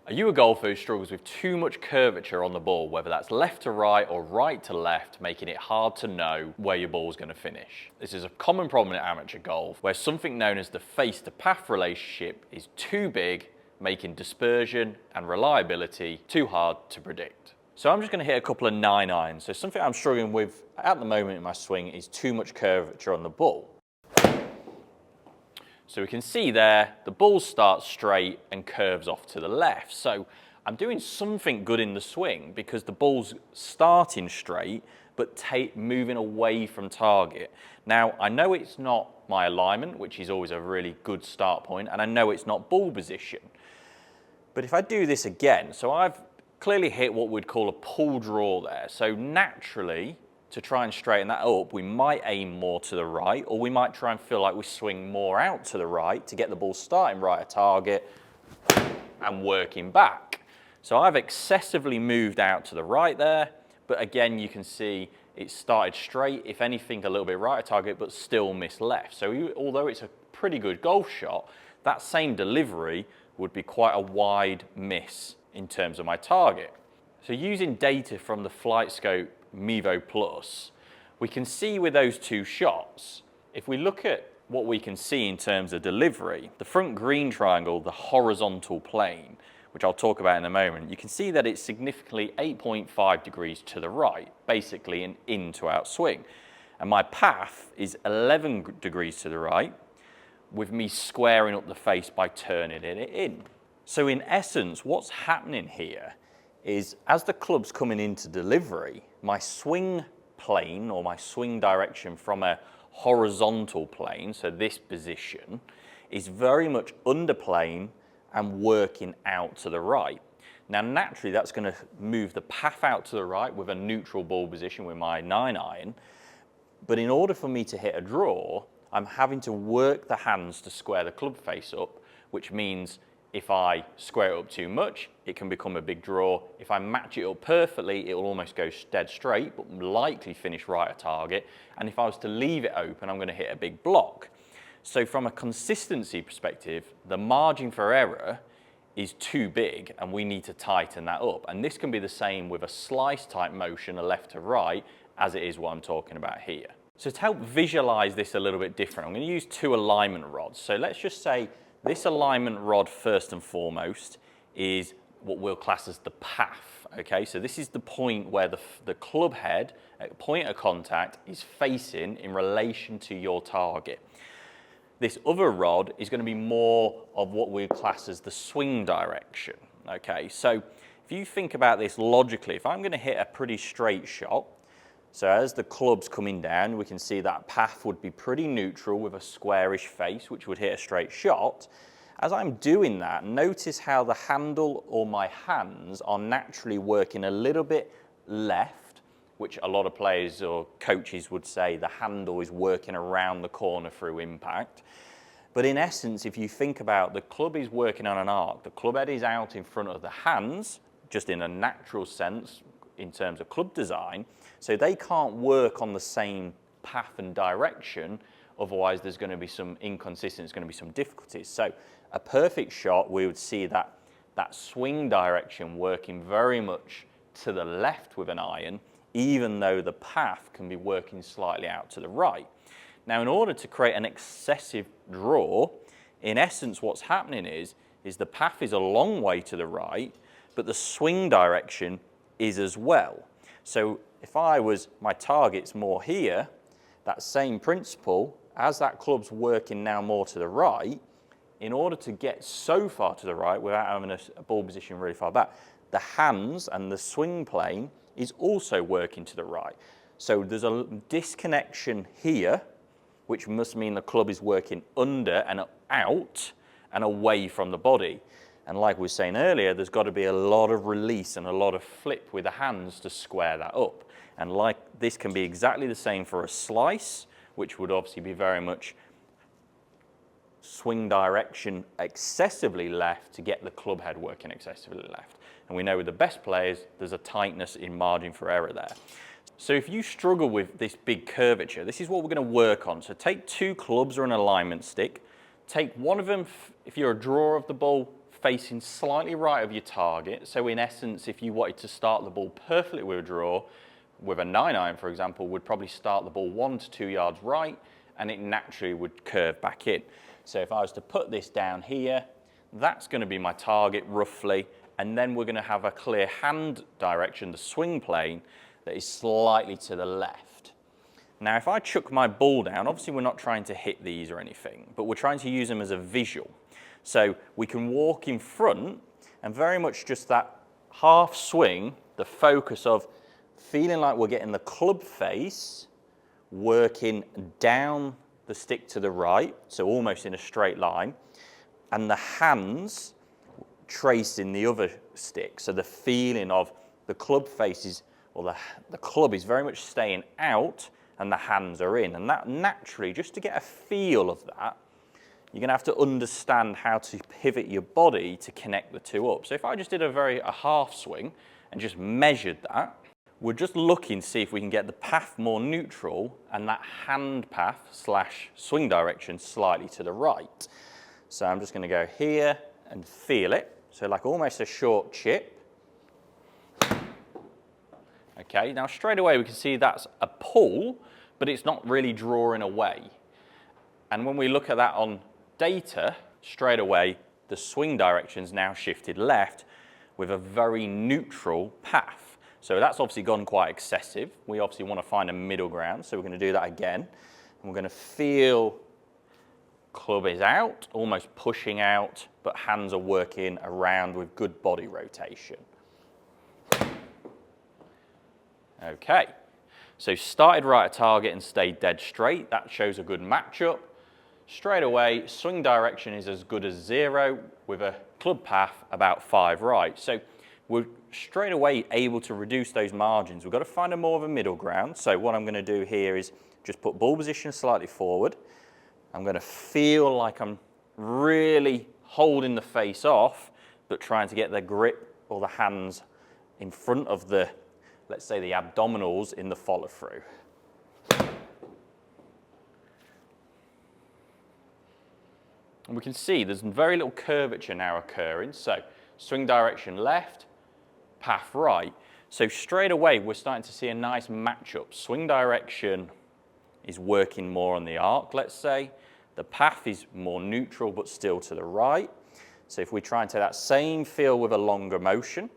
Are you a golfer who struggles with too much curvature on the ball, whether that's left to right or right to left, making it hard to know where your ball's going to finish? This is a common problem in amateur golf, where something known as the face-to-path relationship is too big, making dispersion and reliability too hard to predict. So I'm just going to hit a couple of 9-irons. So something I'm struggling with at the moment in my swing is too much curvature on the ball. So we can see there, the ball starts straight and curves off to the left. So I'm doing something good in the swing because the ball's starting straight, but moving away from target. Now, I know it's not my alignment, which is always a really good start point, and I know it's not ball position. But if I do this again, so I've clearly hit what we'd call a pull draw there. So naturally, to try and straighten that up, we might aim more to the right, or we might try and feel like we swing more out to the right to get the ball starting right at target and working back. So I've excessively moved out to the right there, but again, you can see it started straight, if anything, a little bit right at target, but still missed left. So although it's a pretty good golf shot, that same delivery would be quite a wide miss in terms of my target. So using data from the Flight Scope Mevo Plus, we can see with those two shots, if we look at what we can see in terms of delivery, the front green triangle, the horizontal plane, which I'll talk about in a moment, you can see that it's significantly 8.5 degrees to the right, basically an in to out swing. And my path is 11 degrees to the right, with me squaring up the face by turning it in. So in essence, what's happening here is as the club's coming into delivery, my swing plane or my swing direction from a horizontal plane, so this position, is very much under plane and working out to the right. Now naturally that's going to move the path out to the right with a neutral ball position with my 9-iron, but in order for me to hit a draw, I'm having to work the hands to square the club face up, which means if I square it up too much, it can become a big draw. If I match it up perfectly, it will almost go dead straight, but likely finish right at target. And if I was to leave it open, I'm going to hit a big block. So from a consistency perspective, the margin for error is too big and we need to tighten that up. And this can be the same with a slice type motion, a left to right, as it is what I'm talking about here. So to help visualize this a little bit different, I'm going to use two alignment rods. So let's just say this alignment rod, first and foremost, is what we'll class as the path, okay? So this is the point where the club head, at point of contact, is facing in relation to your target. This other rod is going to be more of what we class as the swing direction, okay? So if you think about this logically, if I'm going to hit a pretty straight shot, so as the club's coming down, we can see that path would be pretty neutral with a squarish face, which would hit a straight shot. As I'm doing that, notice how the handle or my hands are naturally working a little bit left, which a lot of players or coaches would say the handle is working around the corner through impact. But in essence, if you think about the club is working on an arc, the club head is out in front of the hands, just in a natural sense in terms of club design, so they can't work on the same path and direction, otherwise there's going to be some inconsistency, there's going to be some difficulties. So a perfect shot, we would see that swing direction working very much to the left with an iron, even though the path can be working slightly out to the right. Now in order to create an excessive draw, in essence what's happening is the path is a long way to the right, but the swing direction is as well. So if my target's more here, that same principle, as that club's working now more to the right, in order to get so far to the right without having a ball position really far back, the hands and the swing plane is also working to the right. So there's a disconnection here, which must mean the club is working under and out and away from the body. And like we were saying earlier, there's got to be a lot of release and a lot of flip with the hands to square that up. And like this can be exactly the same for a slice, which would obviously be very much swing direction excessively left to get the club head working excessively left. And we know with the best players, there's a tightness in margin for error there. So if you struggle with this big curvature, this is what we're going to work on. So take two clubs or an alignment stick, take one of them, if you're a drawer of the ball, facing slightly right of your target. So in essence, if you wanted to start the ball perfectly with a draw, with a 9-iron, for example, would probably start the ball 1 to 2 yards right, and it naturally would curve back in. So if I was to put this down here, that's going to be my target roughly, and then we're going to have a clear hand direction, the swing plane, that is slightly to the left. Now, if I chuck my ball down, obviously we're not trying to hit these or anything, but we're trying to use them as a visual. So we can walk in front and very much just that half swing, the focus of feeling like we're getting the club face, working down the stick to the right, so almost in a straight line, and the hands tracing the other stick. So the feeling of the club face is, or the club is very much staying out and the hands are in. And that naturally, just to get a feel of that, you're going to have to understand how to pivot your body to connect the two up. So if I just did a half swing and just measured that, we're just looking to see if we can get the path more neutral and that hand path slash swing direction slightly to the right. So I'm just going to go here and feel it. So like almost a short chip. Okay, now straight away we can see that's a pull, but it's not really drawing away. And when we look at that on data, straight away the swing direction's now shifted left with a very neutral path. So that's obviously gone quite excessive. We obviously want to find a middle ground, so we're going to do that again. And we're going to feel club is out, almost pushing out, but hands are working around with good body rotation. Okay, so started right at target and stayed dead straight. That shows a good matchup. Straight away, swing direction is as good as 0 with a club path about 5 right. So we're straight away able to reduce those margins. We've got to find a more of a middle ground. So what I'm going to do here is just put ball position slightly forward. I'm going to feel like I'm really holding the face off, but trying to get the grip or the hands in front of the, let's say, the abdominals in the follow through. And we can see there's very little curvature now occurring. So swing direction left, path right. So straight away, we're starting to see a nice matchup. Swing direction is working more on the arc, let's say. The path is more neutral, but still to the right. So if we try and take that same feel with a longer motion.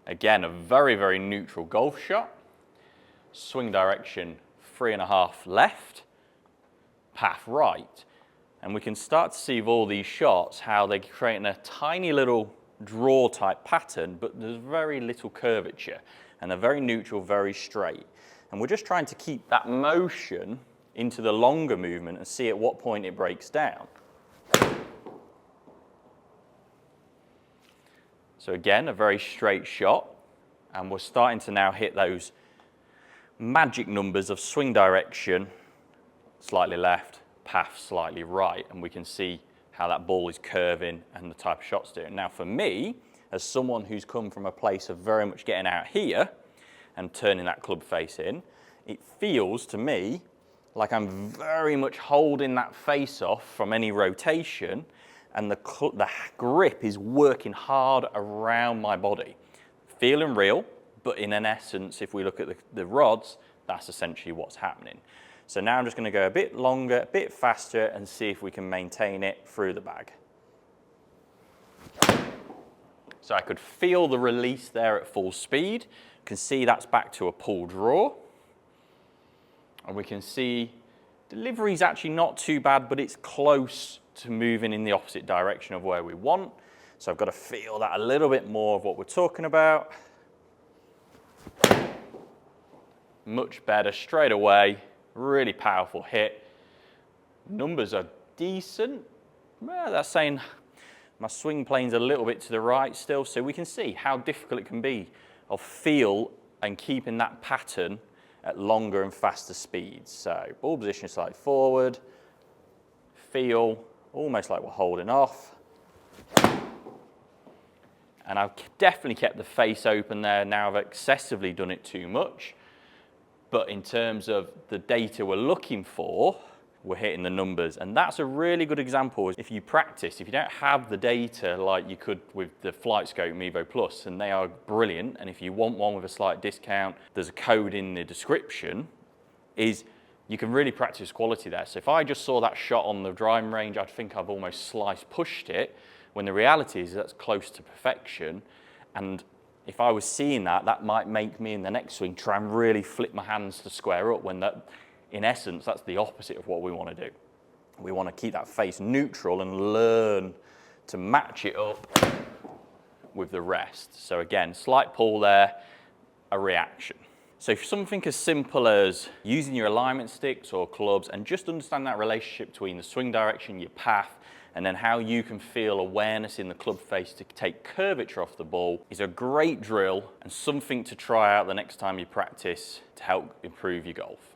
Again, a very, very neutral golf shot. Swing direction 3.5 left, path right. And we can start to see with all these shots how they're creating a tiny little draw type pattern, but there's very little curvature. And they're very neutral, very straight. And we're just trying to keep that motion into the longer movement and see at what point it breaks down. So again, a very straight shot, and we're starting to now hit those magic numbers of swing direction, slightly left, path slightly right, and we can see how that ball is curving and the type of shots doing. Now for me, as someone who's come from a place of very much getting out here and turning that club face in, it feels to me like I'm very much holding that face off from any rotation, and the grip is working hard around my body. Feeling real, but in an essence, if we look at the rods, that's essentially what's happening. So now I'm just going to go a bit longer, a bit faster, and see if we can maintain it through the bag. So I could feel the release there at full speed. You can see that's back to a pull draw. And we can see delivery is actually not too bad, but it's close to moving in the opposite direction of where we want. So I've got to feel that a little bit more of what we're talking about. Much better straight away, really powerful hit. Numbers are decent. Well, that's saying my swing plane's a little bit to the right still, so we can see how difficult it can be of feel and keeping that pattern at longer and faster speeds. So ball position slightly forward, feel almost like we're holding off. And I've definitely kept the face open there. Now I've excessively done it too much. But in terms of the data we're looking for, we're hitting the numbers. And that's a really good example. If you practice, if you don't have the data like you could with the Flight Scope Mevo Plus, and they are brilliant, and if you want one with a slight discount, there's a code in the description, is you can really practice quality there. So if I just saw that shot on the driving range, I'd think I've almost pushed it, when the reality is that's close to perfection. And if I was seeing that, that might make me in the next swing try and really flip my hands to square up, when that, in essence, that's the opposite of what we want to do. We want to keep that face neutral and learn to match it up with the rest. So again, slight pull there, a reaction. So if something as simple as using your alignment sticks or clubs and just understand that relationship between the swing direction, your path, and then how you can feel awareness in the club face to take curvature off the ball is a great drill and something to try out the next time you practice to help improve your golf.